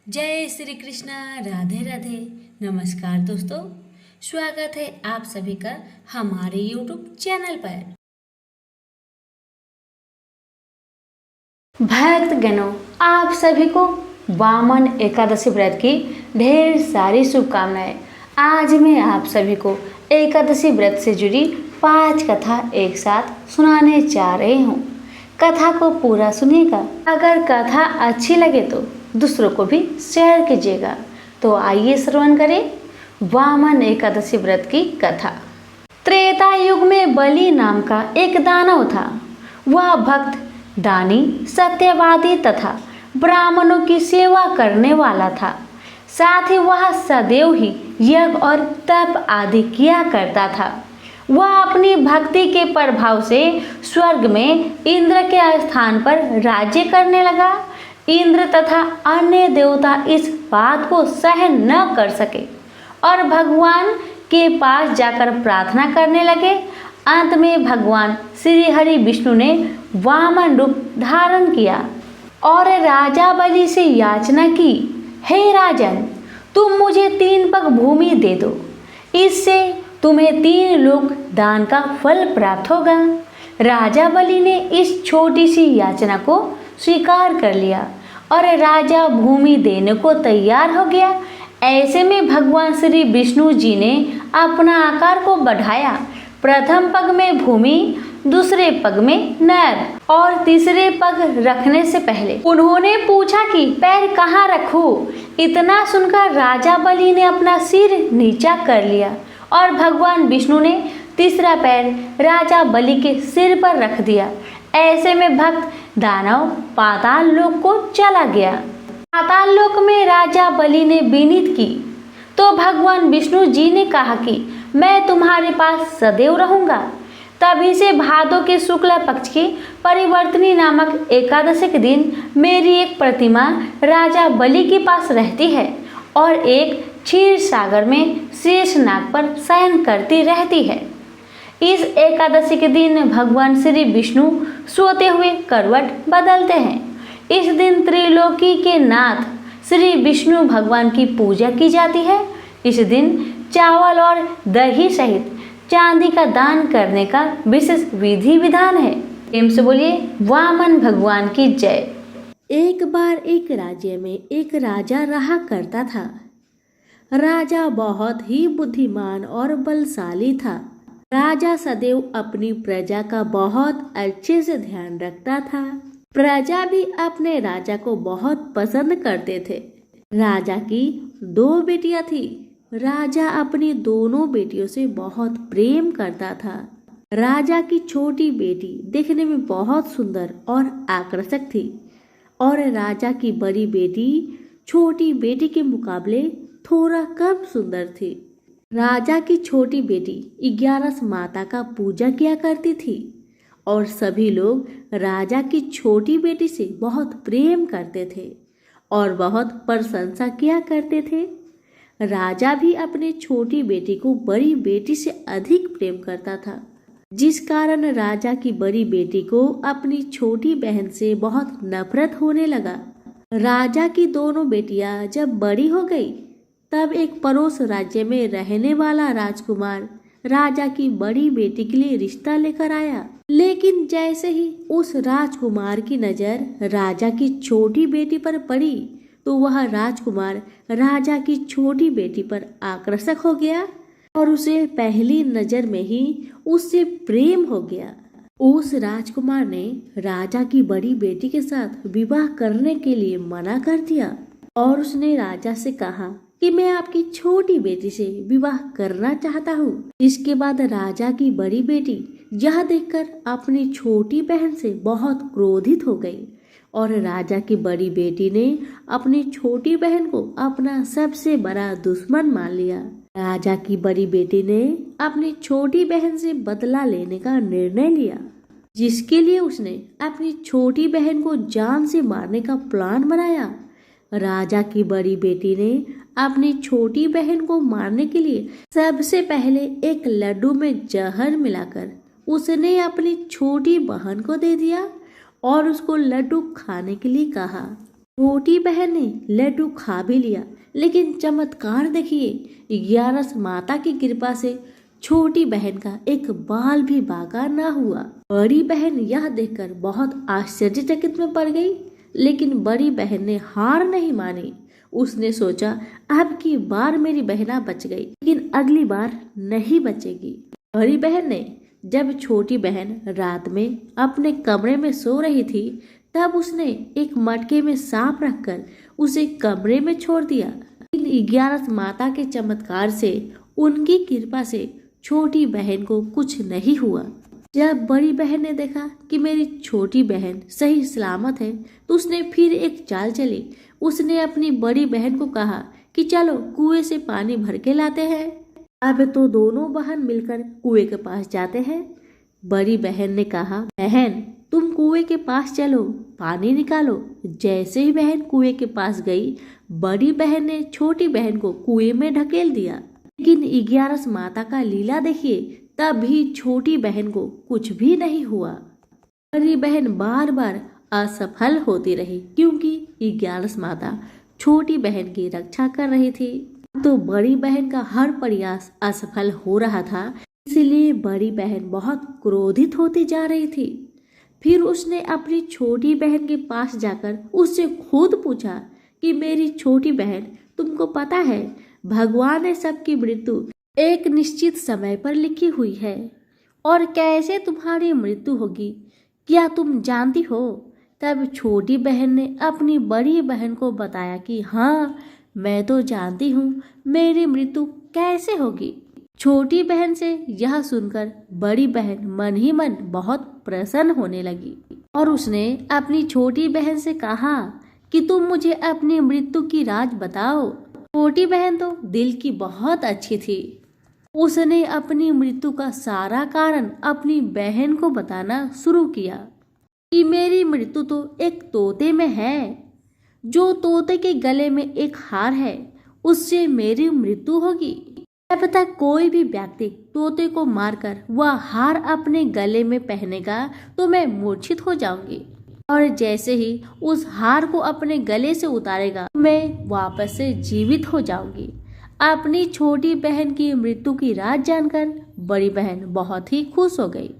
जय श्री कृष्णा। राधे राधे। नमस्कार दोस्तों, स्वागत है आप सभी का हमारे YouTube चैनल पर। भक्तगणों, आप सभी को वामन एकादशी व्रत की ढेर सारी शुभकामनाएं। आज मैं आप सभी को एकादशी व्रत से जुड़ी 5 कथा एक साथ सुनाने जा रही हूँ। कथा को पूरा सुनिएगा। अगर कथा अच्छी लगे तो दूसरों को भी शेयर कीजिएगा। तो आइए श्रवण करें वामन एकादशी व्रत की कथा। त्रेता युग में बलि नाम का एक दानव था। वह भक्त, दानी, सत्यवादी तथा ब्राह्मणों की सेवा करने वाला था। साथ ही वह सदैव ही यज्ञ और तप आदि किया करता था। वह अपनी भक्ति के प्रभाव से स्वर्ग में इंद्र के स्थान पर राज्य करने लगा। इंद्र तथा अन्य देवता इस बात को सहन न कर सके और भगवान के पास जाकर प्रार्थना करने लगे। अंत में भगवान श्री हरि विष्णु ने वामन रूप धारण किया और राजा बलि से याचना की, हे राजन, तुम मुझे 3 पग भूमि दे दो, इससे तुम्हें 3 लोक दान का फल प्राप्त होगा। राजा बलि ने इस छोटी सी याचना को स्वीकार कर लिया और राजा भूमि देने को तैयार हो गया। ऐसे में भगवान श्री विष्णु जी ने अपना आकार को बढ़ाया। प्रथम पग में भूमि, दूसरे पग में नर और तीसरे पग रखने से पहले उन्होंने पूछा कि पैर कहाँ रखूं। इतना सुनकर राजा बलि ने अपना सिर नीचा कर लिया और भगवान विष्णु ने तीसरा पैर राजा बलि के सिर पर रख दिया। ऐसे में भक्त दानव पाताल लोक को चला गया। पाताल लोक में राजा बलि ने विनीत की तो भगवान विष्णु जी ने कहा कि मैं तुम्हारे पास सदैव रहूंगा। तभी से भादों के शुक्ल पक्ष की परिवर्तनी नामक एकादशी के दिन मेरी एक प्रतिमा राजा बलि के पास रहती है और एक क्षीर सागर में शेष नाग पर शयन करती रहती है। इस एकादशी के दिन भगवान श्री विष्णु सोते हुए करवट बदलते हैं। इस दिन त्रिलोकी के नाथ श्री विष्णु भगवान की पूजा की जाती है। इस दिन चावल और दही सहित चांदी का दान करने का विशेष विधि विधान है। प्रेम से बोलिए वामन भगवान की जय। एक बार एक राज्य में एक राजा रहा करता था। राजा बहुत ही बुद्धिमान और बलशाली था। राजा सदैव अपनी प्रजा का बहुत अच्छे से ध्यान रखता था। प्रजा भी अपने राजा को बहुत पसंद करते थे। राजा की 2 बेटियां थी। राजा अपनी दोनों बेटियों से बहुत प्रेम करता था। राजा की छोटी बेटी देखने में बहुत सुंदर और आकर्षक थी और राजा की बड़ी बेटी छोटी बेटी के मुकाबले थोड़ा कम सुंदर थी। राजा की छोटी बेटी 11 माता का पूजा किया करती थी और सभी लोग राजा की छोटी बेटी से बहुत प्रेम करते थे और बहुत प्रशंसा किया करते थे। राजा भी अपने छोटी बेटी को बड़ी बेटी से अधिक प्रेम करता था, जिस कारण राजा की बड़ी बेटी को अपनी छोटी बहन से बहुत नफरत होने लगा। राजा की दोनों बेटियां जब बड़ी हो गई तब एक पड़ोस राज्य में रहने वाला राजकुमार राजा की बड़ी बेटी के लिए रिश्ता लेकर आया। लेकिन जैसे ही उस राजकुमार की नजर राजा की छोटी बेटी पर पड़ी तो वह राजकुमार राजा की छोटी बेटी पर आकर्षक हो गया और उसे पहली नजर में ही उससे प्रेम हो गया। उस राजकुमार ने राजा की बड़ी बेटी के साथ विवाह करने के लिए मना कर दिया और उसने राजा से कहा कि मैं आपकी छोटी बेटी से विवाह करना चाहता हूँ। इसके बाद राजा की बड़ी बेटी यह देखकर अपनी छोटी बहन से बहुत क्रोधित हो गई और राजा की बड़ी बेटी ने अपनी छोटी बहन को अपना सबसे बड़ा दुश्मन मान लिया। राजा की बड़ी बेटी ने अपनी छोटी बहन से बदला लेने का निर्णय लिया, जिसके लिए उसने अपनी छोटी बहन को जान से मारने का प्लान बनाया। राजा की बड़ी बेटी ने अपनी छोटी बहन को मारने के लिए सबसे पहले एक लड्डू में जहर मिलाकर उसने अपनी छोटी बहन को दे दिया और उसको लड्डू खाने के लिए कहा। छोटी बहन ने लड्डू खा भी लिया, लेकिन चमत्कार देखिए, 11 माता की कृपा से छोटी बहन का एक बाल भी बाका ना हुआ। बड़ी बहन यह देखकर बहुत आश्चर्यचकित में पड़ गई, लेकिन बड़ी बहन ने हार नहीं मानी। उसने सोचा, अब की बार मेरी बहना बच गई, लेकिन अगली बार नहीं बचेगी। बड़ी बहन ने जब छोटी बहन रात में अपने कमरे में सो रही थी, तब उसने एक मटके में सांप रखकर उसे कमरे में छोड़ दिया। इन 11 माता के चमत्कार से, उनकी कृपा से छोटी बहन को कुछ नहीं हुआ। जब बड़ी बहन ने देखा कि मेरी छोटी बहन सही सलामत है, तो उसने फिर एक चाल चली। उसने अपनी बड़ी बहन को कहा कि चलो कुएं से पानी भर के लाते हैं। अब तो दोनों बहन मिलकर कुएं के पास जाते हैं। बड़ी बहन ने कहा, बहन तुम कुएं के पास चलो, पानी निकालो। जैसे ही बहन कुएं के पास गई, बड़ी बहन ने छोटी बहन को कुएं में ढकेल दिया। लेकिन 11 माता का लीला देखिए, तब भी छोटी बहन को कुछ भी नहीं हुआ। बड़ी बहन बार बार असफल होती रही, क्योंकि 11 माता छोटी बहन की रक्षा कर रही थी। तो बड़ी बहन का हर प्रयास असफल हो रहा था, इसलिए बड़ी बहन बहुत क्रोधित होती जा रही थी। फिर उसने अपनी छोटी बहन के पास जाकर उससे खुद पूछा कि मेरी छोटी बहन, तुमको पता है भगवान ने सबकी मृत्यु एक निश्चित समय पर लिखी हुई है, और कैसे तुम्हारी मृत्यु होगी क्या तुम जानती हो? तब छोटी बहन ने अपनी बड़ी बहन को बताया कि हाँ, मैं तो जानती हूँ मेरी मृत्यु कैसे होगी। छोटी बहन से यह सुनकर बड़ी बहन मन ही मन बहुत प्रसन्न होने लगी, और उसने अपनी छोटी बहन से कहा कि तुम मुझे अपनी मृत्यु की राज बताओ। छोटी बहन तो दिल की बहुत अच्छी थी। उसने अपनी मृत्यु का सारा कारण अपनी बहन को बताना शुरू किया कि मेरी मृत्यु तो एक तोते में है। जो तोते के गले में एक हार है, उससे मेरी मृत्यु होगी। जब तक कोई भी व्यक्ति तोते को मारकर वह हार अपने गले में पहनेगा, तो मैं मूर्छित हो जाऊंगी, और जैसे ही उस हार को अपने गले से उतारेगा, मैं वापस से जीवित हो जाऊंगी। अपनी छोटी बहन की मृत्यु की राज जानकर बड़ी बहन बहुत ही खुश हो गई,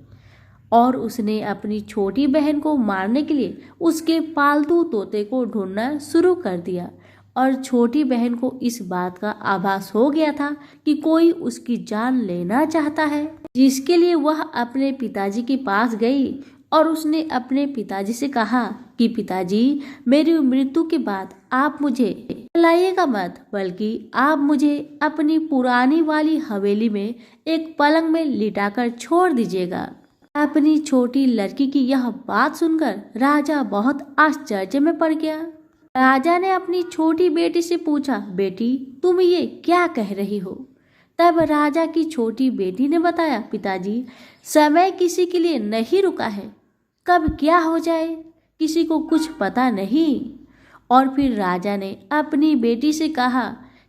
और उसने अपनी छोटी बहन को मारने के लिए उसके पालतू तोते को ढूंढना शुरू कर दिया। और छोटी बहन को इस बात का आभास हो गया था कि कोई उसकी जान लेना चाहता है, जिसके लिए वह अपने पिताजी के पास गई, और उसने अपने पिताजी से कहा कि पिताजी, मेरी मृत्यु के बाद आप मुझे जलाइएगा मत, बल्कि आप मुझे अपनी पुरानी वाली हवेली में एक पलंग में लिटाकर छोड़ दीजिएगा। अपनी छोटी लड़की की यह बात सुनकर राजा बहुत आश्चर्य में पड़ गया। राजा ने अपनी छोटी बेटी से पूछा, बेटी तुम ये क्या कह रही हो? तब राजा की छोटी बेटी ने बताया, पिताजी समय किसी के लिए नहीं रुका है, कब क्या हो जाए किसी को कुछ पता नहीं। और फिर राजा ने अपनी बेटी से कहा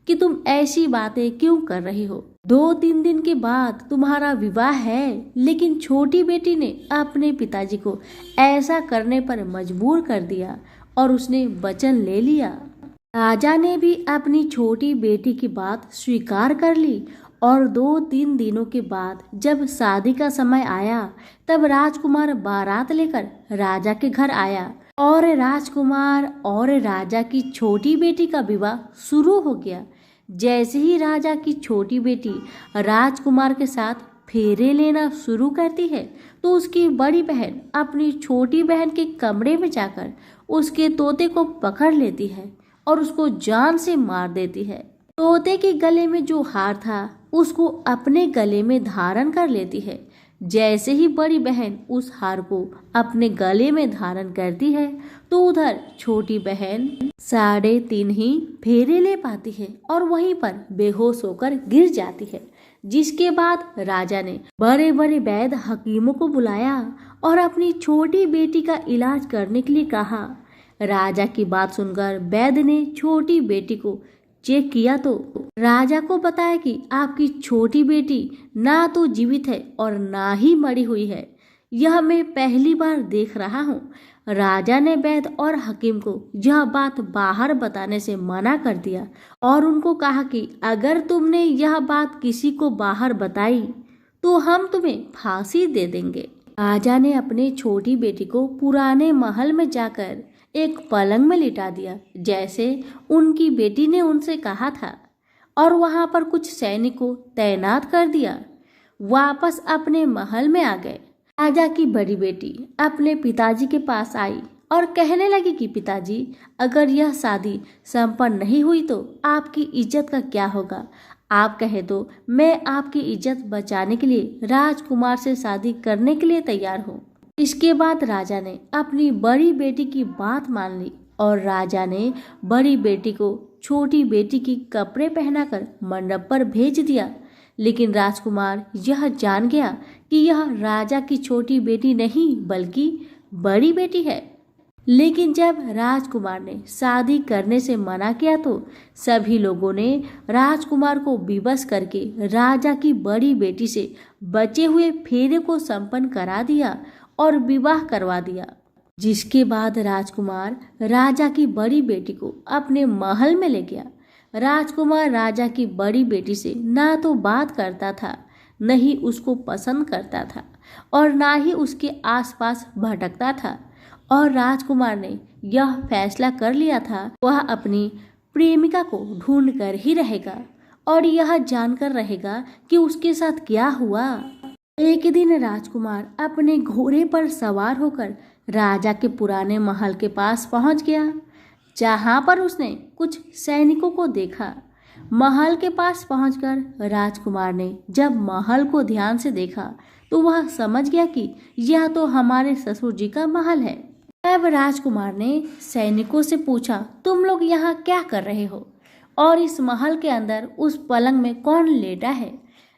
कि तुम ऐसी बातें क्यों कर रही हो? 2-3 दिन के बाद तुम्हारा विवाह है। लेकिन छोटी बेटी ने अपने पिताजी को ऐसा करने पर मजबूर कर दिया, और उसने वचन ले लिया। राजा ने भी अपनी छोटी बेटी की बात स्वीकार कर ली, और 2-3 दिनों के बाद जब शादी का समय आया, तब राजकुमार बारात लेकर राजा के घर आया, और राजकुमार और राजा की छोटी बेटी का विवाह शुरू हो गया। जैसे ही राजा की छोटी बेटी राजकुमार के साथ फेरे लेना शुरू करती है, तो उसकी बड़ी बहन अपनी छोटी बहन के कमरे में जाकर उसके तोते को पकड़ लेती है और उसको जान से मार देती है। तोते के गले में जो हार था, उसको अपने गले में धारण कर लेती है। जैसे ही बड़ी बहन उस हार को अपने गले में धारण करती है, तो उधर छोटी बहन 3.5 ही फेरे ले पाती है और वहीं पर बेहोश होकर गिर जाती है। जिसके बाद राजा ने बड़े बड़े वैद्य हकीमों को बुलाया और अपनी छोटी बेटी का इलाज करने के लिए कहा। राजा की बात सुनकर वैद्य ने छोटी बेटी को चेक किया तो राजा को बताया कि आपकी छोटी बेटी ना तो जीवित है और ना ही मरी हुई है। यह मैं पहली बार देख रहा हूँ। राजा ने वैद्य और हकीम को यह बात बाहर बताने से मना कर दिया और उनको कहा कि अगर तुमने यह बात किसी को बाहर बताई तो हम तुम्हें फांसी दे देंगे। राजा ने अपनी छोटी बेटी को पुराने महल में जाकर एक पलंग में लिटा दिया जैसे उनकी बेटी ने उनसे कहा था और वहां पर कुछ सैनिकों तैनात कर दिया। वापस अपने महल में आ गए। राजा की बड़ी बेटी अपने पिताजी के पास आई और कहने लगी कि पिताजी, अगर यह शादी संपन्न नहीं हुई तो आपकी इज्जत का क्या होगा। आप कहे तो मैं आपकी इज्जत बचाने के लिए राजकुमार से शादी करने के लिए तैयार हूँ। इसके बाद राजा ने अपनी बड़ी बेटी की बात मान ली और राजा ने बड़ी बेटी को छोटी बेटी की कपड़े पहनाकर मंडप पर भेज दिया। लेकिन राजकुमार यह जान गया कि यह राजा की छोटी बेटी नहीं बल्कि बड़ी बेटी है। लेकिन जब राजकुमार ने शादी करने से मना किया तो सभी लोगों ने राजकुमार को विवश करके राजा की बड़ी बेटी से बचे हुए फेरे को संपन्न करा दिया और विवाह करवा दिया। जिसके बाद राजकुमार राजा की बड़ी बेटी को अपने महल में ले गया। राजकुमार राजा की बड़ी बेटी से ना तो बात करता था, न ही उसको पसंद करता था और ना ही उसके आसपास भटकता था। और राजकुमार ने यह फैसला कर लिया था वह अपनी प्रेमिका को ढूंढ कर ही रहेगा और यह जानकर रहेगा कि उसके साथ क्या हुआ। एक दिन राजकुमार अपने घोड़े पर सवार होकर राजा के पुराने महल के पास पहुंच गया, जहां पर उसने कुछ सैनिकों को देखा। महल के पास पहुंचकर राजकुमार ने जब महल को ध्यान से देखा तो वह समझ गया कि यह तो हमारे ससुर जी का महल है। तब राजकुमार ने सैनिकों से पूछा, तुम लोग यहाँ क्या कर रहे हो और इस महल के अंदर उस पलंग में कौन लेटा है।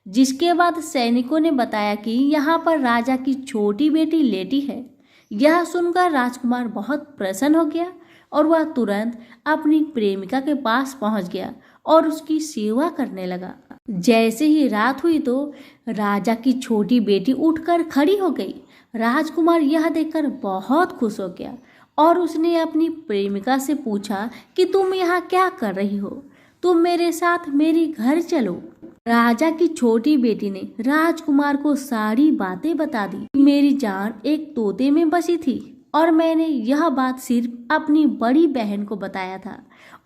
जिसके बाद सैनिकों ने बताया कि यहाँ पर राजा की छोटी बेटी लेटी है। यह सुनकर राजकुमार बहुत प्रसन्न हो गया और वह तुरंत अपनी प्रेमिका के पास पहुंच गया और उसकी सेवा करने लगा। जैसे ही रात हुई तो राजा की छोटी बेटी उठकर खड़ी हो गई। राजकुमार यह देखकर बहुत खुश हो गया और उसने अपनी प्रेमिका से पूछा कि तुम यहाँ क्या कर रही हो, तुम मेरे साथ मेरे घर चलो। राजा की छोटी बेटी ने राजकुमार को सारी बातें बता दी। मेरी जान एक तोते में बसी थी और मैंने यह बात सिर्फ अपनी बड़ी बहन को बताया था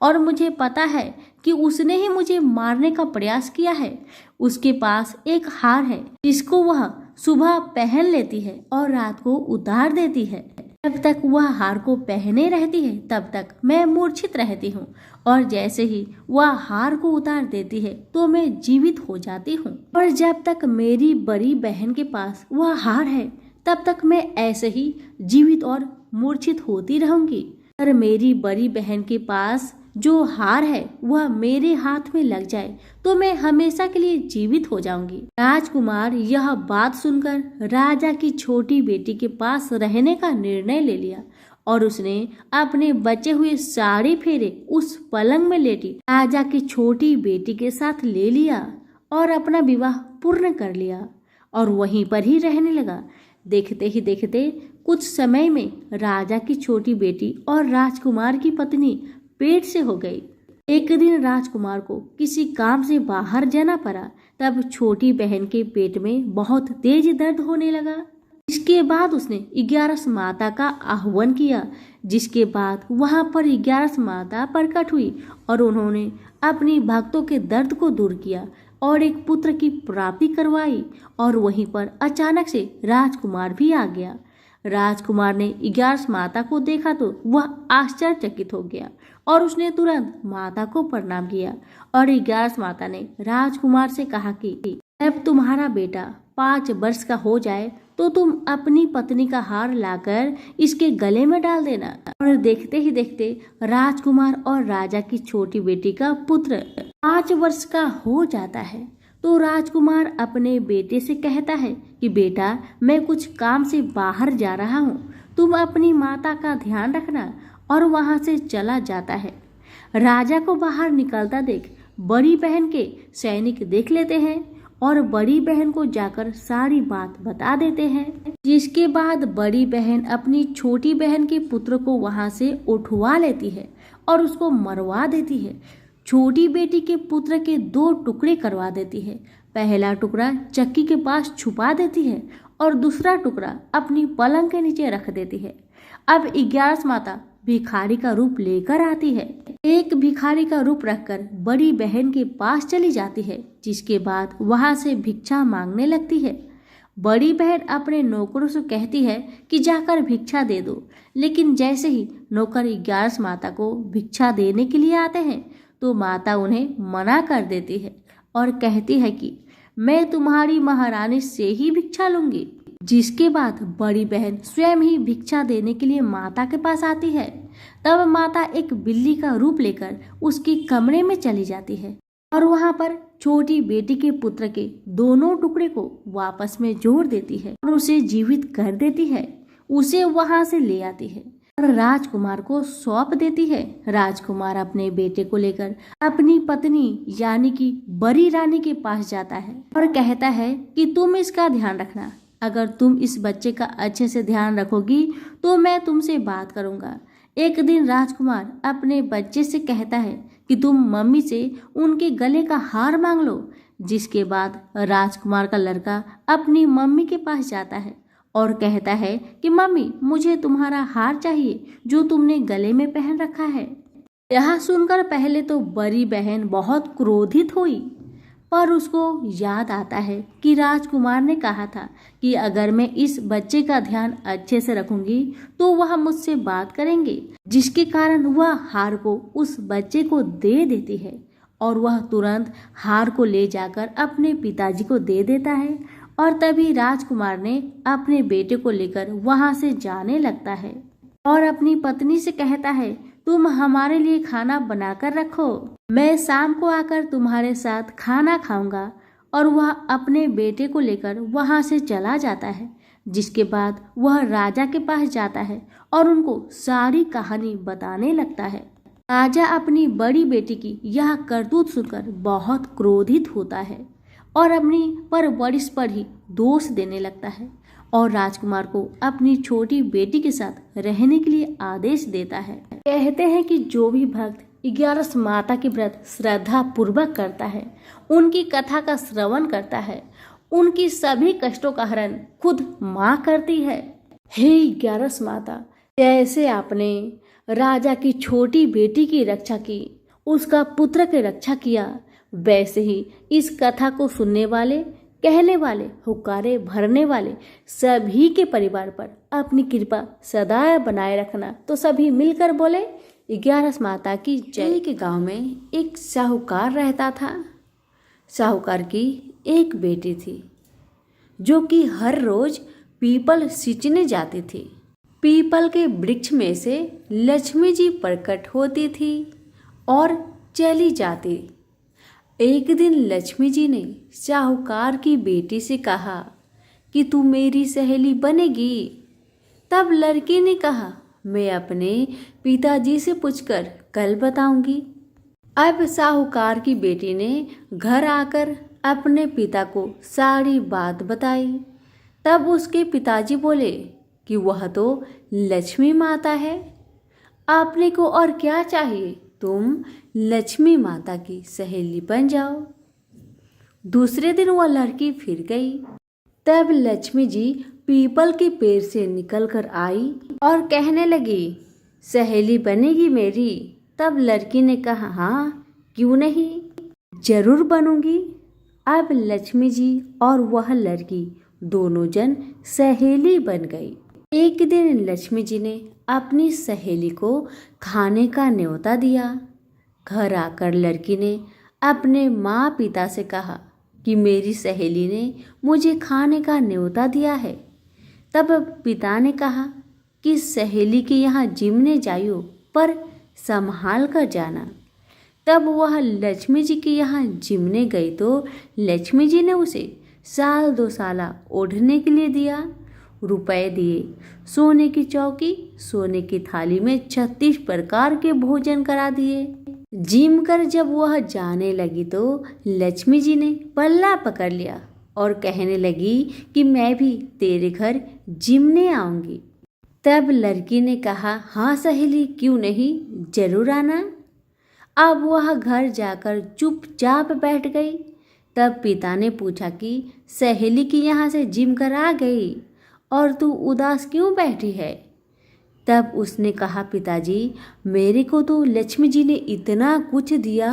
और मुझे पता है कि उसने ही मुझे मारने का प्रयास किया है। उसके पास एक हार है जिसको वह सुबह पहन लेती है और रात को उतार देती है। जब तक वह हार को पहने रहती है तब तक मैं मूर्छित रहती हूँ और जैसे ही वह हार को उतार देती है तो मैं जीवित हो जाती हूँ। और जब तक मेरी बड़ी बहन के पास वह हार है तब तक मैं ऐसे ही जीवित और मूर्छित होती रहूंगी। पर मेरी बड़ी बहन के पास जो हार है वह मेरे हाथ में लग जाए तो मैं हमेशा के लिए जीवित हो जाऊंगी। राजकुमार यह बात सुनकर राजा की छोटी बेटी के पास रहने का निर्णय ले लिया और उसने अपने बचे हुए सारे फेरे उस पलंग में लेटी राजा की छोटी बेटी के साथ ले लिया और अपना विवाह पूर्ण कर लिया और वहीं पर ही रहने लगा। देखते ही देखते कुछ समय में राजा की छोटी बेटी और राजकुमार की पत्नी पेट से हो गई। एक दिन राजकुमार को किसी काम से बाहर जाना पड़ा। तब छोटी बहन के पेट में बहुत तेज दर्द होने लगा। इसके बाद उसने 11 माता का आह्वान किया, जिसके बाद वहां पर 11 माता प्रकट हुई और उन्होंने अपनी भक्तों के दर्द को दूर किया और एक पुत्र की प्राप्ति करवाई। और वहीं पर अचानक से राजकुमार भी आ गया। राजकुमार ने 11 माता को देखा तो वह आश्चर्यचकित हो गया और उसने तुरंत माता को प्रणाम किया। और 11 माता ने राजकुमार से कहा कि जब तुम्हारा बेटा 5 वर्ष का हो जाए तो तुम अपनी पत्नी का हार लाकर इसके गले में डाल देना। और देखते ही देखते राजकुमार और राजा की छोटी बेटी का पुत्र 5 वर्ष का हो जाता है। तो राजकुमार अपने बेटे से कहता है कि बेटा, मैं कुछ काम से बाहर जा रहा हूँ, तुम अपनी माता का ध्यान रखना। और वहां से चला जाता है। राजा को बाहर निकलता देख बड़ी बहन के सैनिक देख लेते हैं और बड़ी बहन को जाकर सारी बात बता देते हैं। जिसके बाद बड़ी बहन अपनी छोटी बहन के पुत्र को वहां से उठवा लेती है और उसको मरवा देती है। छोटी बेटी के पुत्र के 2 टुकड़े करवा देती है। पहला टुकड़ा चक्की के पास छुपा देती है और दूसरा टुकड़ा अपनी पलंग के नीचे रख देती है। अब 11 माता भिखारी का रूप लेकर आती है। एक भिखारी का रूप रखकर बड़ी बहन के पास चली जाती है, जिसके बाद वहां से भिक्षा मांगने लगती है। बड़ी बहन अपने नौकरों से कहती है कि जाकर भिक्षा दे दो, लेकिन जैसे ही नौकर 11 माता को भिक्षा देने के लिए आते हैं तो माता उन्हें मना कर देती है और कहती है कि मैं तुम्हारी महारानी से ही भिक्षा लूंगी। जिसके बाद बड़ी बहन स्वयं ही भिक्षा देने के लिए माता के पास आती है। तब माता एक बिल्ली का रूप लेकर उसके कमरे में चली जाती है और वहां पर छोटी बेटी के पुत्र के दोनों टुकड़े को वापस में जोड़ देती है और उसे जीवित कर देती है। उसे वहां से ले आती है और राजकुमार को सौंप देती है। राजकुमार अपने बेटे को लेकर अपनी पत्नी यानी कि बड़ी रानी के पास जाता है और कहता है कि तुम इसका ध्यान रखना। अगर तुम इस बच्चे का अच्छे से ध्यान रखोगी तो मैं तुमसे बात करूंगा। एक दिन राजकुमार अपने बच्चे से कहता है कि तुम मम्मी से उनके गले का हार मांग लो। जिसके बाद राजकुमार का लड़का अपनी मम्मी के पास जाता है और कहता है कि मम्मी मुझे तुम्हारा हार चाहिए जो तुमने गले में पहन रखा है। यह सुनकर पहले तो बड़ी बहन बहुत क्रोधित हुई, पर उसको याद आता है कि राजकुमार ने कहा था कि अगर मैं इस बच्चे का ध्यान अच्छे से रखूंगी तो वह मुझसे बात करेंगे। जिसके कारण वह हार को उस बच्चे को दे देती है और वह तुरंत हार को ले जाकर अपने पिताजी को दे देता है। और तभी राजकुमार ने अपने बेटे को लेकर वहां से जाने लगता है और अपनी पत्नी से कहता है तुम हमारे लिए खाना बनाकर रखो, मैं शाम को आकर तुम्हारे साथ खाना खाऊंगा। और वह अपने बेटे को लेकर वहां से चला जाता है। जिसके बाद वह राजा के पास जाता है और उनको सारी कहानी बताने लगता है। राजा अपनी बड़ी बेटी की यह करतूत सुनकर बहुत क्रोधित होता है और अपनी परवरिश पर ही दोष देने लगता है और राजकुमार को अपनी छोटी बेटी के साथ रहने के लिए आदेश देता है। कहते हैं कि जो भी भक्त 11 माता की व्रत श्रद्धा पूर्वक करता है, उनकी कथा का श्रवण करता है, उनकी सभी कष्टों का हरण खुद माँ करती है। हे 11 माता, जैसे आपने राजा की छोटी बेटी की रक्षा की, उसका पुत्र की रक्षा किया, वैसे ही इस कथा को सुनने वाले, कहने वाले, हुक्कारे भरने वाले सभी के परिवार पर अपनी कृपा सदा बनाए रखना। तो सभी मिलकर बोले 11 माता की जय। के गांव में एक साहूकार रहता था। साहूकार की एक बेटी थी जो कि हर रोज पीपल सींचने जाती थी। पीपल के वृक्ष में से लक्ष्मी जी प्रकट होती थी और चली जाती। एक दिन लक्ष्मी जी ने साहूकार की बेटी से कहा कि तू मेरी सहेली बनेगी। तब लड़की ने कहा मैं अपने पिताजी से पूछकर कल बताऊंगी। अब साहूकार की बेटी ने घर आकर अपने पिता को सारी बात बताई। तब उसके पिताजी बोले कि वह तो लक्ष्मी माता है, आपने को और क्या चाहिए, तुम लक्ष्मी माता की सहेली बन जाओ। दूसरे दिन वह लड़की फिर गई। तब लक्ष्मी जी पीपल के पेड़ से निकलकर आई और कहने लगी सहेली बनेगी मेरी। तब लड़की ने कहा हाँ क्यों नहीं, जरूर बनूंगी। अब लक्ष्मी जी और वह लड़की दोनों जन सहेली बन गई। एक दिन लक्ष्मी जी ने अपनी सहेली को खाने का न्योता दिया। घर आकर लड़की ने अपने माँ पिता से कहा कि मेरी सहेली ने मुझे खाने का न्योता दिया है। तब पिता ने कहा कि सहेली के यहाँ जिमने जाइयो, पर संभाल कर जाना। तब वह लक्ष्मी जी के यहाँ जिमने गई तो लक्ष्मी जी ने उसे 1-2 साल ओढ़ने के लिए दिया, रुपए दिए, सोने की चौकी, सोने की थाली में 36 प्रकार के भोजन करा दिए। जिम कर जब वह जाने लगी तो लक्ष्मी जी ने पल्ला पकड़ लिया और कहने लगी कि मैं भी तेरे घर जिमने आऊंगी। तब लड़की ने कहा, हाँ सहेली, क्यों नहीं, जरूर आना। अब वह घर जाकर चुपचाप बैठ गई। तब पिता ने पूछा कि सहेली की यहाँ से जिम कर आ गई और तू उदास क्यों बैठी है। तब उसने कहा, पिताजी, मेरे को तो लक्ष्मी जी ने इतना कुछ दिया,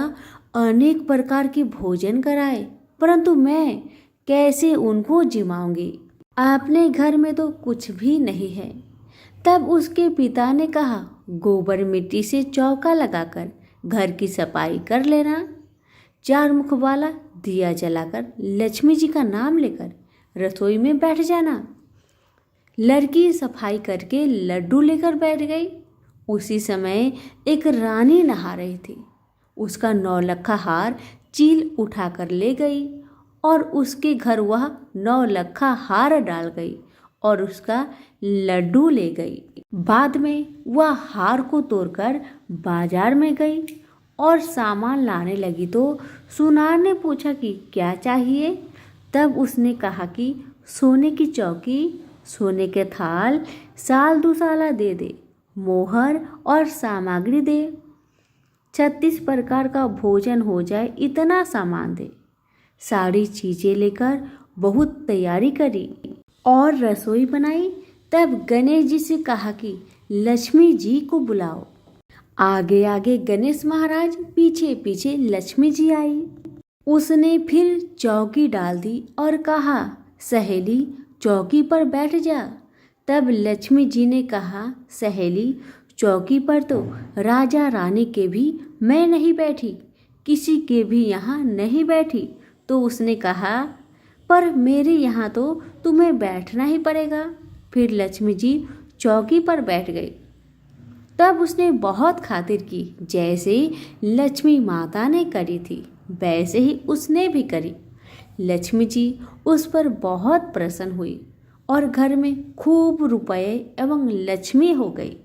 अनेक प्रकार के भोजन कराए, परंतु मैं कैसे उनको जिमाऊंगी, अपने घर में तो कुछ भी नहीं है। तब उसके पिता ने कहा, गोबर मिट्टी से चौका लगाकर घर की सफाई कर लेना, 4 मुख वाला दिया जलाकर लक्ष्मी जी का नाम लेकर रसोई में बैठ जाना। लड़की सफाई करके लड्डू लेकर बैठ गई। उसी समय एक रानी नहा रही थी। उसका 9 लखा हार चील उठाकर ले गई और उसके घर वह 9 लखा हार डाल गई और उसका लड्डू ले गई। बाद में वह हार को तोड़कर बाजार में गई और सामान लाने लगी तो सुनार ने पूछा कि क्या चाहिए। तब उसने कहा कि सोने की चौकी, सोने के थाल, साल दुसाला दे दे, मोहर और सामग्री दे, 36 प्रकार का भोजन हो जाए, इतना सामान दे। सारी चीज़ें लेकर बहुत तैयारी करी और रसोई बनाई। तब गणेश जी से कहा कि लक्ष्मी जी को बुलाओ। आगे आगे गणेश महाराज, पीछे पीछे लक्ष्मी जी आई। उसने फिर चौकी डाल दी और कहा, सहेली चौकी पर बैठ जा। तब लक्ष्मी जी ने कहा, सहेली चौकी पर तो राजा रानी के भी मैं नहीं बैठी, किसी के भी यहाँ नहीं बैठी। तो उसने कहा, पर मेरे यहाँ तो तुम्हें बैठना ही पड़ेगा। फिर लक्ष्मी जी चौकी पर बैठ गई। तब उसने बहुत खातिर की, जैसे लक्ष्मी माता ने करी थी वैसे ही उसने भी करी। लक्ष्मी जी उस पर बहुत प्रसन्न हुई और घर में खूब रुपए एवं लक्ष्मी हो गई।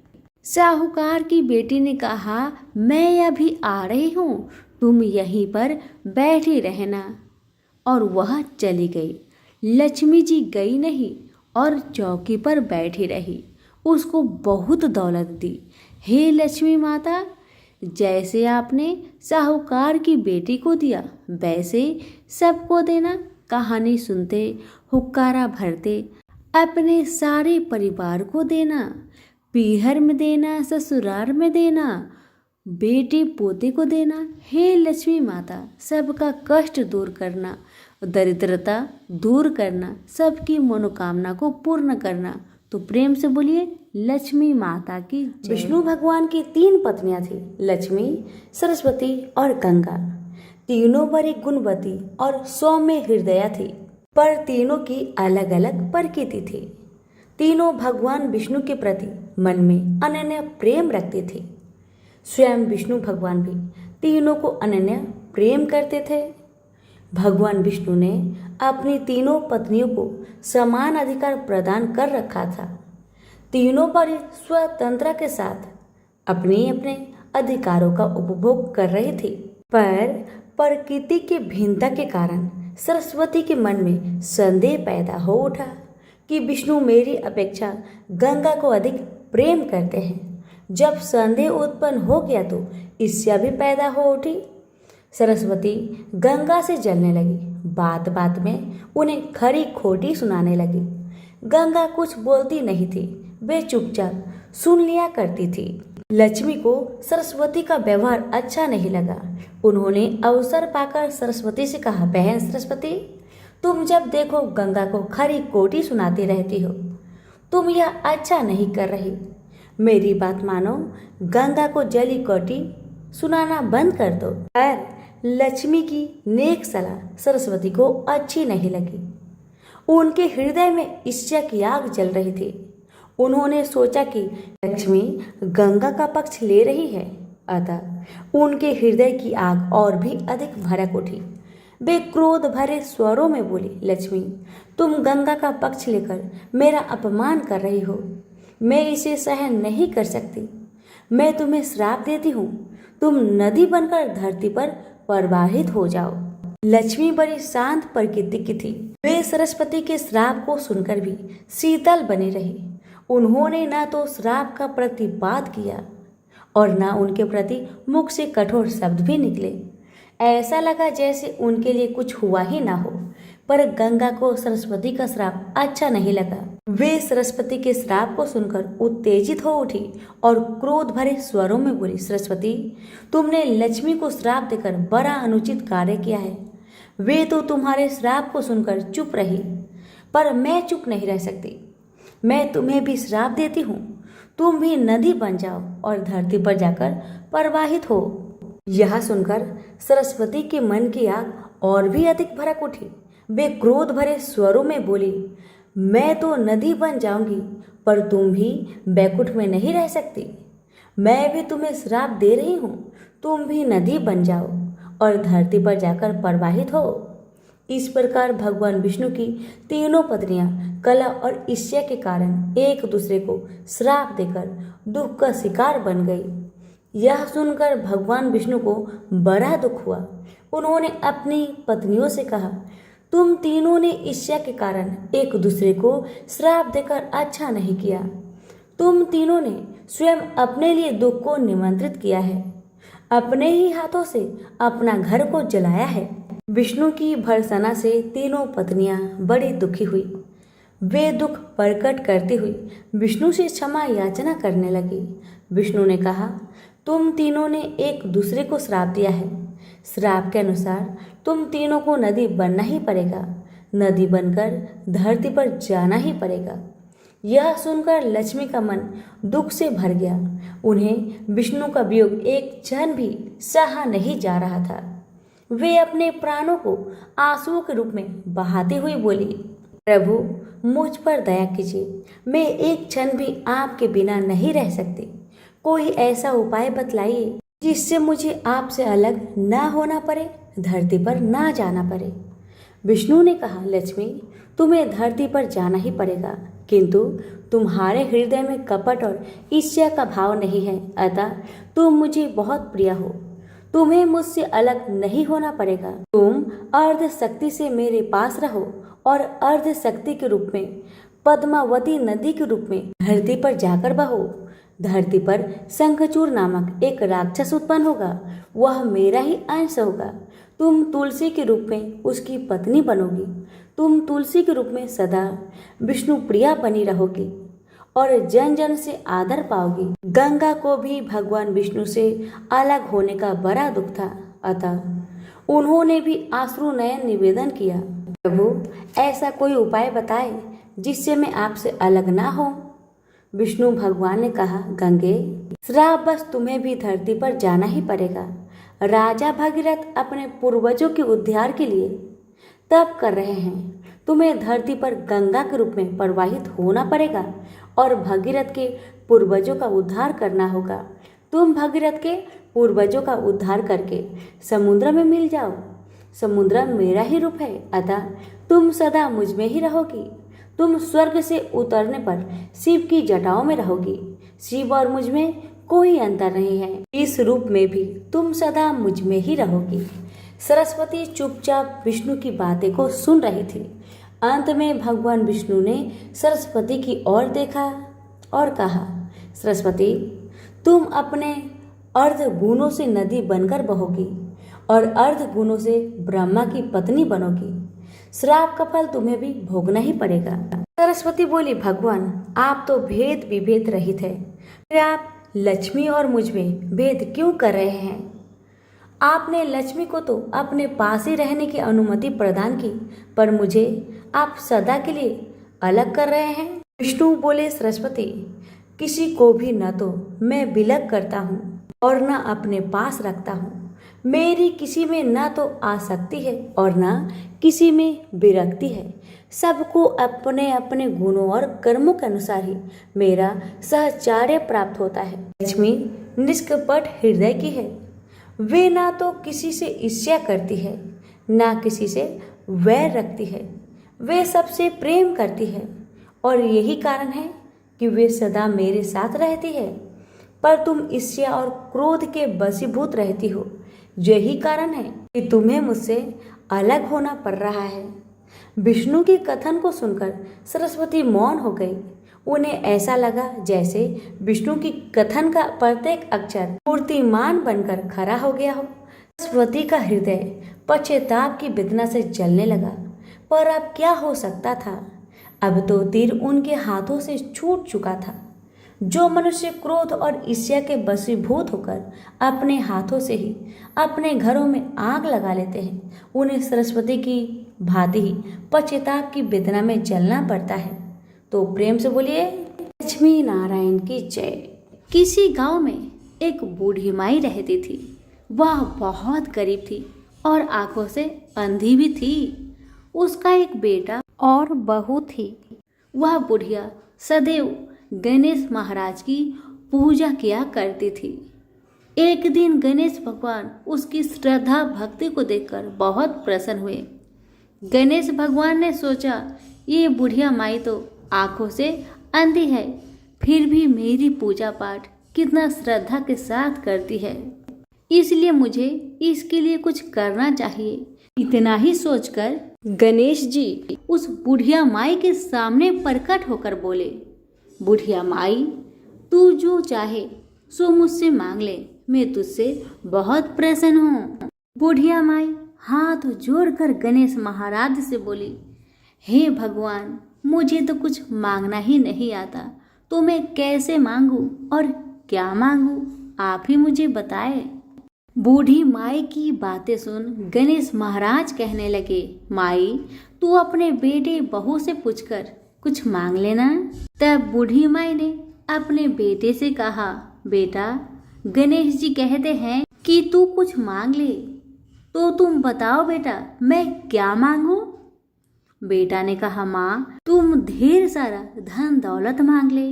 साहूकार की बेटी ने कहा, मैं अभी आ रही हूँ, तुम यहीं पर बैठी रहना। और वह चली गई। लक्ष्मी जी गई नहीं और चौकी पर बैठी रही। उसको बहुत दौलत दी। हे लक्ष्मी माता, जैसे आपने साहूकार की बेटी को दिया वैसे सबको देना। कहानी सुनते, हुक्कारा भरते अपने सारे परिवार को देना, पीहर में देना, ससुराल में देना, बेटे पोते को देना। हे लक्ष्मी माता, सबका कष्ट दूर करना, दरिद्रता दूर करना, सबकी मनोकामना को पूर्ण करना। तो प्रेम से बोलिए लक्ष्मी माता की जय। विष्णु भगवान की 3 पत्नियां थी, लक्ष्मी, सरस्वती और गंगा। तीनों बड़ी गुणवती और सौम्य हृदया थी, पर तीनों की अलग अलग प्रकृति थी। तीनों भगवान विष्णु के प्रति मन में अनन्य प्रेम रखती थी। स्वयं विष्णु भगवान भी तीनों को अनन्य प्रेम करते थे। भगवान विष्णु ने अपनी तीनों पत्नियों को समान अधिकार प्रदान कर रखा था। तीनों बड़ी स्वतंत्रता के साथ अपने अपने अधिकारों का उपभोग कर रही थी, पर प्रकृति की भिन्नता के कारण सरस्वती के मन में संदेह पैदा हो उठा कि विष्णु मेरी अपेक्षा गंगा को अधिक प्रेम करते हैं। जब संदेह उत्पन्न हो गया तो ईर्ष्या भी पैदा हो उठी। सरस्वती गंगा से जलने लगी। बात बात में उन्हें खरी खोटी सुनाने लगी। गंगा कुछ बोलती नहीं थी, वे चुपचाप सुन लिया करती थी। लक्ष्मी को सरस्वती का व्यवहार अच्छा नहीं लगा। उन्होंने अवसर पाकर सरस्वती से कहा, बहन सरस्वती, तुम जब देखो गंगा को खरी खोटी सुनाती रहती हो। तुम यह अच्छा नहीं कर रही। मेरी बात मानो, गंगा को जली खोटी सुनाना बंद कर दो। पर लक्ष्मी की नेक सलाह सरस्वती को अच्छी नहीं लगी। उनके हृदय में ईर्ष्या की आग जल रही थी। उन्होंने सोचा कि लक्ष्मी गंगा का पक्ष ले रही है, अतः उनके हृदय की आग और भी अधिक भड़क उठी। वे क्रोध भरे स्वरों में बोली, लक्ष्मी, तुम गंगा का पक्ष लेकर मेरा अपमान कर रही हो। मैं इसे सहन नहीं कर सकती। मैं तुम्हें श्राप देती हूँ, तुम नदी बनकर धरती पर प्रवाहित हो जाओ। लक्ष्मी बड़ी शांत प्रकृति की थी। वे सरस्वती के श्राप को सुनकर भी शीतल बनी रही। उन्होंने न तो श्राप का प्रतिवाद किया और न उनके प्रति मुख से कठोर शब्द भी निकले। ऐसा लगा जैसे उनके लिए कुछ हुआ ही ना हो। पर गंगा को सरस्वती का श्राप अच्छा नहीं लगा। वे सरस्वती के श्राप को सुनकर उत्तेजित हो उठी और क्रोध भरे स्वरों में बोली, सरस्वती, तुमने लक्ष्मी को श्राप देकर बड़ा अनुचित कार्य किया है। वे तो तुम्हारे श्राप को सुनकर चुप रही, पर मैं चुप नहीं रह सकती। मैं तुम्हें भी श्राप देती हूँ। तुम भी नदी बन जाओ और धरती पर जाकर प्रवाहित हो। यह सुनकर सरस्वती के मन की आग और भी अधिक भड़क उठी। वे क्रोध भरे स्वरों में बोली, मैं तो नदी बन जाऊंगी, पर तुम भी बैकुंठ में नहीं रह सकती। मैं भी तुम्हें श्राप दे रही हूँ। तुम भी नदी बन जाओ और धरती पर जाकर प्रवाहित हो। इस प्रकार भगवान विष्णु की तीनों पत्नियां कला और ईर्ष्या के कारण एक दूसरे को श्राप देकर दुख का शिकार बन गई। यह सुनकर भगवान विष्णु को बड़ा दुख हुआ। उन्होंने अपनी पत्नियों से कहा, तुम तीनों ने ईर्ष्या के कारण एक दूसरे को श्राप देकर अच्छा नहीं किया। तुम तीनों ने स्वयं अपने लिए दुख को निमंत्रित किया है। अपने ही हाथों से अपना घर को जलाया है। विष्णु की भर्त्सना से तीनों पत्नियां बड़ी दुखी हुई। वे दुख प्रकट करती हुई विष्णु से क्षमा याचना करने लगी। विष्णु ने कहा, तुम तीनों ने एक दूसरे को श्राप दिया है। श्राप के अनुसार तुम तीनों को नदी बनना ही पड़ेगा। नदी बनकर धरती पर जाना ही पड़ेगा। यह सुनकर लक्ष्मी का मन दुख से भर गया। उन्हें विष्णु का वियोग एक क्षण भी सहा नहीं जा रहा था। वे अपने प्राणों को आंसुओं के रूप में बहाती हुई बोली, प्रभु, मुझ पर दया कीजिए। मैं एक क्षण भी आपके बिना नहीं रह सकती। कोई ऐसा उपाय बतलाइए जिससे मुझे आपसे अलग ना होना पड़े, धरती पर ना जाना पड़े। विष्णु ने कहा, लक्ष्मी, तुम्हें धरती पर जाना ही पड़ेगा, किंतु तुम्हारे हृदय में कपट और ईर्ष्या का भाव नहीं है। अतः तुम मुझे बहुत प्रिय हो। तुम्हें मुझसे अलग नहीं होना पड़ेगा। तुम अर्ध शक्ति से मेरे पास रहो और अर्ध शक्ति के रूप में पद्मावती नदी के रूप में धरती पर जाकर बहो। धरती पर शंखचूड़ नामक एक राक्षस उत्पन्न होगा। वह मेरा ही अंश होगा। तुम तुलसी के रूप में उसकी पत्नी बनोगी। तुम तुलसी के रूप में सदा विष्णु प्रिया बनी रहोगी और जन जन से आदर पाओगी। गंगा को भी भगवान विष्णु से अलग होने का बड़ा दुख था। अतः उन्होंने भी आश्रु नयन निवेदन किया, प्रभु, ऐसा कोई उपाय बताए जिससे मैं आपसे अलग ना हो। विष्णु भगवान ने कहा, गंगे, श्राप बस तुम्हें भी धरती पर जाना ही पड़ेगा। राजा भगीरथ अपने पूर्वजों के उद्धार के लिए तप कर रहे हैं। तुम्हें धरती पर गंगा के रूप में प्रवाहित होना पड़ेगा और भगीरथ के पूर्वजों का उद्धार करना होगा। तुम भगीरथ के पूर्वजों का उद्धार करके समुद्र में मिल जाओ। समुद्र मेरा ही रूप है, अतः तुम सदा मुझ में ही रहोगी। तुम स्वर्ग से उतरने पर शिव की जटाओं में रहोगी। शिव और मुझ में कोई अंतर नहीं है। इस रूप में भी तुम सदा मुझ में ही रहोगी। सरस्वती चुपचाप विष्णु की बातें को सुन रही थी। अंत में भगवान विष्णु ने सरस्वती की ओर देखा और कहा, सरस्वती, तुम अपने अर्ध गुणों से नदी बनकर बहोगी और अर्ध गुणों से ब्रह्मा की पत्नी बनोगी। श्राप का फल तुम्हें भी भोगना ही पड़ेगा। सरस्वती बोली, भगवान, आप तो भेद विभेद रहित है, फिर आप लक्ष्मी और मुझ में भेद क्यों कर रहे हैं? आपने लक्ष्मी को तो अपने पास ही रहने की अनुमति प्रदान की, पर मुझे आप सदा के लिए अलग कर रहे हैं। विष्णु बोले, सरस्वती, किसी को भी न तो मैं विलग करता हूँ और न अपने पास रखता हूँ। मेरी किसी में न तो आसक्ति है और न किसी में विरक्ति है। सबको अपने अपने गुणों और कर्मों के अनुसार ही मेरा सहचार्य प्राप्त होता है। लक्ष्मी निष्कपट हृदय की है। वे ना तो किसी से ईर्ष्या करती है, ना किसी से वैर रखती है। वे सबसे प्रेम करती है और यही कारण है कि वे सदा मेरे साथ रहती है। पर तुम ईर्ष्या और क्रोध के वशीभूत रहती हो। यही कारण है कि तुम्हें मुझसे अलग होना पड़ रहा है। विष्णु के कथन को सुनकर सरस्वती मौन हो गई। उन्हें ऐसा लगा जैसे विष्णु की कथन का प्रत्येक अक्षर मूर्तिमान बनकर खड़ा हो गया हो। सरस्वती का हृदय पश्चाताप की वेदना से जलने लगा। पर अब क्या हो सकता था? अब तो तीर उनके हाथों से छूट चुका था। जो मनुष्य क्रोध और ईर्ष्या के वशीभूत होकर अपने हाथों से ही अपने घरों में आग लगा लेते हैं, उन्हें सरस्वती की भांति ही पश्चाताप की वेदना में जलना पड़ता है। तो प्रेम से बोलिए लक्ष्मी नारायण की जय। किसी गांव में एक बूढ़ी माई रहती थी। वह बहुत गरीब थी और आंखों से अंधी भी थी। उसका एक बेटा और बहू थी। वह बुढ़िया सदैव गणेश महाराज की पूजा किया करती थी। एक दिन गणेश भगवान उसकी श्रद्धा भक्ति को देखकर बहुत प्रसन्न हुए। गणेश भगवान ने सोचा, ये बुढ़िया माई तो आंखों से अंधी है, फिर भी मेरी पूजा पाठ कितना श्रद्धा के साथ करती है, इसलिए मुझे इसके लिए कुछ करना चाहिए। इतना ही सोचकर गणेश जी उस बुढ़िया माई के सामने प्रकट होकर बोले, बुढ़िया माई, तू जो चाहे सो मुझसे मांग ले, मैं तुझसे बहुत प्रसन्न हूँ। बुढ़िया माई हाथ जोड़कर गणेश महाराज से बोली, हे भगवान, मुझे तो कुछ मांगना ही नहीं आता, तो मैं कैसे मांगू और क्या मांगू, आप ही मुझे बताए। बूढ़ी माई की बातें सुन गणेश महाराज कहने लगे, माई, तू अपने बेटे बहू से पूछकर कुछ मांग लेना। तब बूढ़ी माई ने अपने बेटे से कहा, बेटा, गणेश जी कहते हैं कि तू कुछ मांग ले, तो तुम बताओ बेटा, मैं क्या मांगू। बेटा ने कहा, माँ, तुम ढेर सारा धन दौलत मांग ले।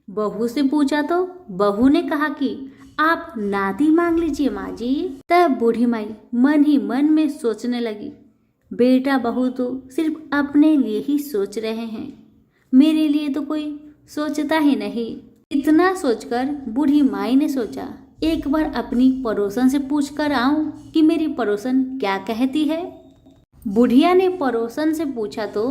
बहू से पूछा तो बहू ने कहा कि आप नाती मांग लीजिए माँ जी। तब बूढ़ी माई मन ही मन में सोचने लगी, बेटा बहू तो सिर्फ अपने लिए ही सोच रहे हैं, मेरे लिए तो कोई सोचता ही नहीं। इतना सोचकर बूढ़ी माई ने सोचा, एक बार अपनी पड़ोसन से पूछ कर आऊं कि मेरी पड़ोसन क्या कहती है। बुढ़िया ने पड़ोसन से पूछा तो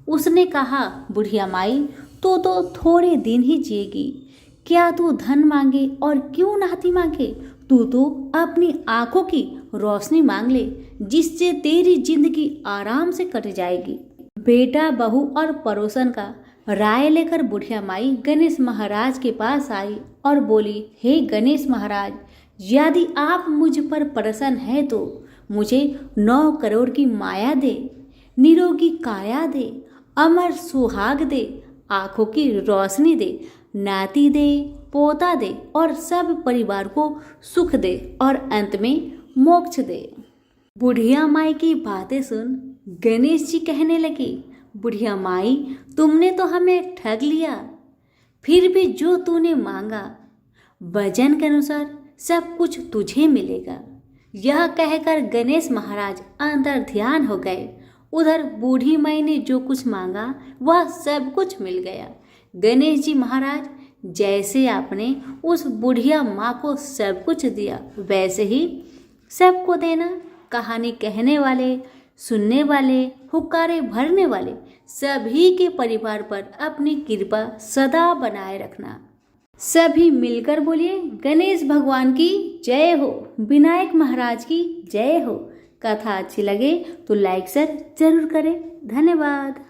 उसने कहा, बुढ़िया माई, तू तो थोड़े दिन ही जिएगी, क्या तू धन मांगे और क्यों नाती मांगे, तू तो अपनी आंखों की रोशनी मांग ले, जिससे तेरी जिंदगी आराम से कट जाएगी। बेटा बहू और पड़ोसन का राय लेकर बुढ़िया माई गणेश महाराज के पास आई और बोली, हे गणेश महाराज, यदि आप मुझ पर प्रसन्न है तो मुझे 9 करोड़ की माया दे, निरोगी काया दे, अमर सुहाग दे, आंखों की रोशनी दे, नाती दे, पोता दे और सब परिवार को सुख दे और अंत में मोक्ष दे। बुढ़िया माई की बातें सुन गणेश जी कहने लगे, बुढ़िया माई, तुमने तो हमें ठग लिया, फिर भी जो तूने मांगा वजन के अनुसार सब कुछ तुझे मिलेगा। यह कहकर गणेश महाराज अंतर ध्यान हो गए। उधर बूढ़ी माई ने जो कुछ मांगा वह सब कुछ मिल गया। गणेश जी महाराज, जैसे आपने उस बुढ़िया माँ को सब कुछ दिया, वैसे ही सबको देना। कहानी कहने वाले, सुनने वाले, हुक्कारे भरने वाले सभी के परिवार पर अपनी कृपा सदा बनाए रखना। सभी मिलकर बोलिए, गणेश भगवान की जय हो, विनायक महाराज की जय हो। कथा अच्छी लगे तो लाइक शेयर जरूर करें। धन्यवाद।